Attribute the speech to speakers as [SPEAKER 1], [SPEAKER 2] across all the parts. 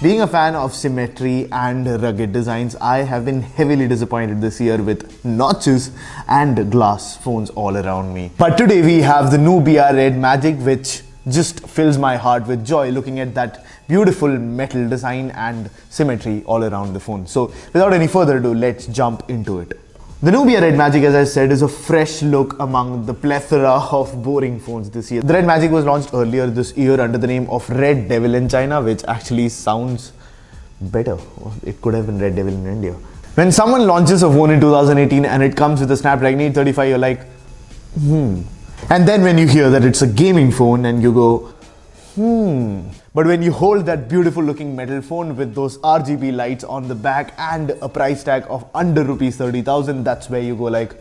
[SPEAKER 1] Being a fan of symmetry and rugged designs, I have been heavily disappointed this year with notches and glass phones all around me. But today we have the Nubia Red Magic, which just fills my heart with joy looking at that beautiful metal design and symmetry all around the phone. So without any further ado, let's jump into it. The Nubia Red Magic, as I said, is a fresh look among the plethora of boring phones this year. The Red Magic was launched earlier this year under the name of Red Devil in China, which actually sounds better. It could have been Red Devil in India. When someone launches a phone in 2018 and it comes with a Snapdragon 835, you're like, And then when you hear that it's a gaming phone and you go, But when you hold that beautiful looking metal phone with those RGB lights on the back and a price tag of under rupees 30,000, that's where you go like,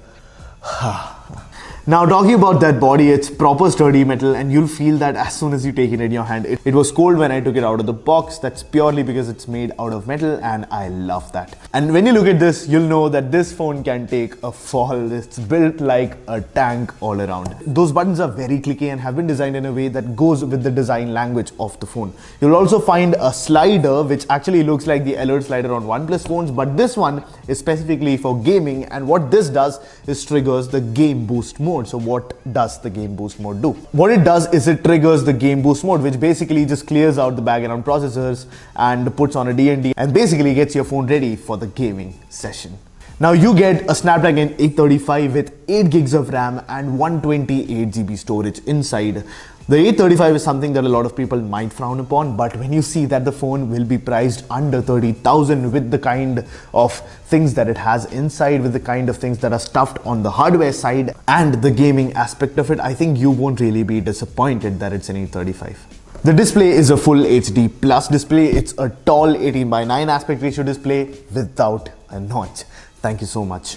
[SPEAKER 1] Now talking about that body, it's proper sturdy metal and you'll feel that as soon as you take it in your hand. It was cold when I took it out of the box. That's purely because it's made out of metal and I love that. And when you look at this, you'll know that this phone can take a fall. It's built like a tank all around. Those buttons are very clicky and have been designed in a way that goes with the design language of the phone. You'll also find a slider which actually looks like the alert slider on OnePlus phones, but this one is specifically for gaming, and what this does is triggers the game boost mode. So what does the game boost mode do? What it does is it triggers the game boost mode, which basically just clears out the background processors and puts on a DND and basically gets your phone ready for the gaming session. Now you get a Snapdragon 835 with 8 gigs of RAM and 128 GB storage inside. The 835 is something that a lot of people might frown upon, but when you see that the phone will be priced under 30,000 with the kind of things that it has inside, with the kind of things that are stuffed on the hardware side and the gaming aspect of it, I think you won't really be disappointed that it's an 835. The display is a full HD plus display. It's a tall 18:9 aspect ratio display without a notch. Thank you so much.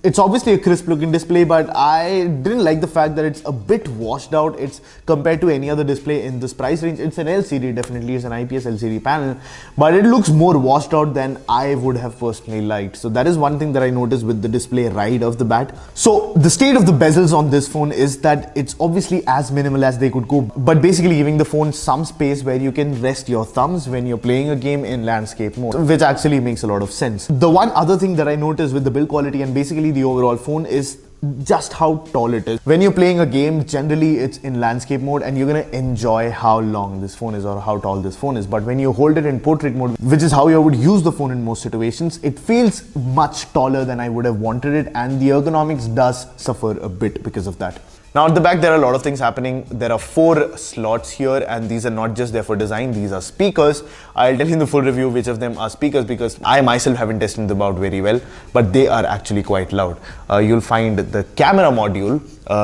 [SPEAKER 1] It's obviously a crisp looking display, but I didn't like the fact that it's a bit washed out. It's compared to any other display in this price range. It's an LCD, definitely it's an IPS LCD panel, but it looks more washed out than I would have personally liked. So that is one thing that I noticed with the display right off the bat. So the state of the bezels on this phone is that it's obviously as minimal as they could go, but basically giving the phone some space where you can rest your thumbs when you're playing a game in landscape mode, which actually makes a lot of sense. The one other thing that I noticed with the build quality and basically the overall phone is just how tall it is. When you're playing a game, generally it's in landscape mode and you're gonna enjoy how long this phone is or how tall this phone is. But when you hold it in portrait mode, which is how you would use the phone in most situations, it feels much taller than I would have wanted it, and the ergonomics does suffer a bit because of that. Now at the back there are a lot of things happening. There are 4 slots here, and these are not just there for design, these are speakers. I'll tell you in the full review which of them are speakers because I myself haven't tested them out very well, but they are actually quite loud. You'll find the camera module,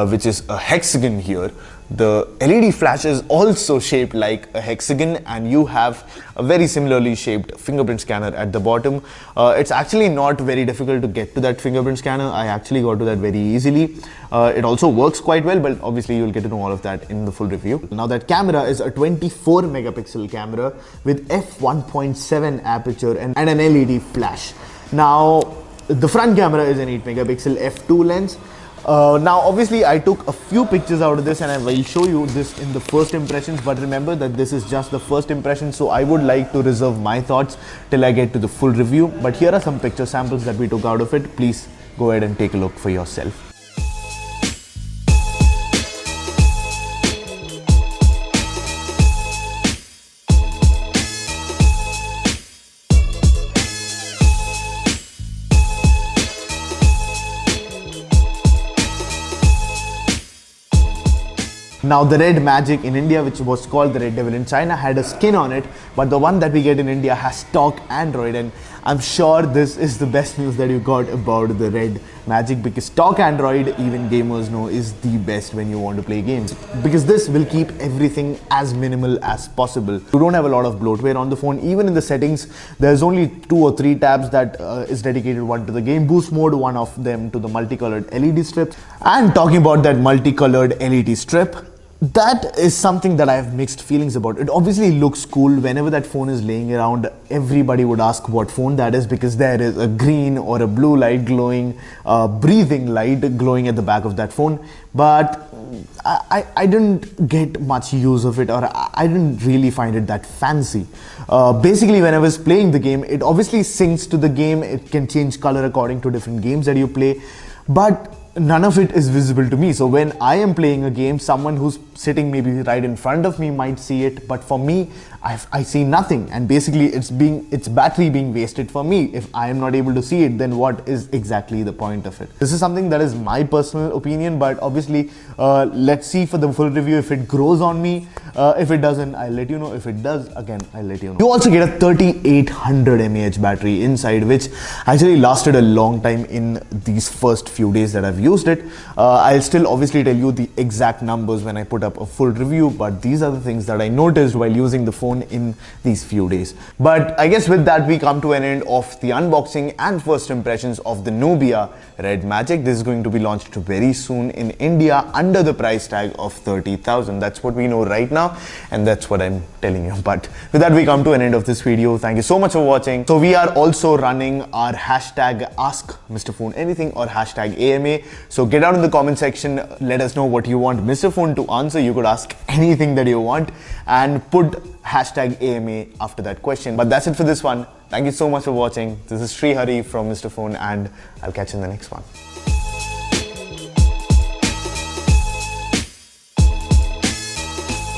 [SPEAKER 1] which is a hexagon here. The LED flash is also shaped like a hexagon, and you have a very similarly shaped fingerprint scanner at the bottom. It's actually not very difficult to get to that fingerprint scanner. I actually got to that very easily. It also works quite well, but obviously you'll get to know all of that in the full review. Now that camera is a 24 megapixel camera with f1.7 aperture and an LED flash. Now the front camera is an 8 megapixel f2 lens. Now obviously I took a few pictures out of this and I will show you this in the first impressions, but remember that this is just the first impression, so I would like to reserve my thoughts till I get to the full review. But here are some picture samples that we took out of it. Please go ahead and take a look for yourself. Now the Red Magic in India, which was called the Red Devil in China, had a skin on it, but the one that we get in India has stock Android, and I'm sure this is the best news that you got about the Red Magic, because stock Android, even gamers know, is the best when you want to play games, because this will keep everything as minimal as possible. You don't have a lot of bloatware on the phone. Even in the settings, there's only 2 or 3 tabs that is dedicated, one to the game boost mode, one of them to the multicolored LED strip. And talking about that multicolored LED strip, that is something that I have mixed feelings about. It obviously looks cool. Whenever that phone is laying around, everybody would ask what phone that is, because there is a green or a blue light glowing, breathing light glowing at the back of that phone. But I didn't get much use of it, or I didn't really find it that fancy. Basically, when I was playing the game, it obviously syncs to the game. It can change color according to different games that you play, but none of it is visible to me. So when I am playing a game, someone who's sitting maybe right in front of me might see it, but for me, I see nothing, and basically it's battery being wasted for me. If I am not able to see it, then what is exactly the point of it? This is something that is my personal opinion, but obviously let's see for the full review if it grows on me. If it doesn't, I'll let you know. If it does, again, I'll let you know. You also get a 3800 mAh battery inside, which actually lasted a long time in these first few days that I've used it. I'll still obviously tell you the exact numbers when I put up a full review, but these are the things that I noticed while using the phone in these few days. But I guess with that, we come to an end of the unboxing and first impressions of the Nubia Red Magic. This is going to be launched very soon in India under the price tag of 30,000. That's what we know right now, and that's what I'm telling you. But with that, we come to an end of this video. Thank you so much for watching. So we are also running our hashtag Ask Mr. Phone Anything or hashtag AMA. So get out in the comment section, let us know what you want Mr. Phone to answer. You could ask anything that you want and put hashtag AMA after that question. But that's it for this one. Thank you so much for watching. This is Sri Hari from Mr. Phone, and I'll catch you in the next one.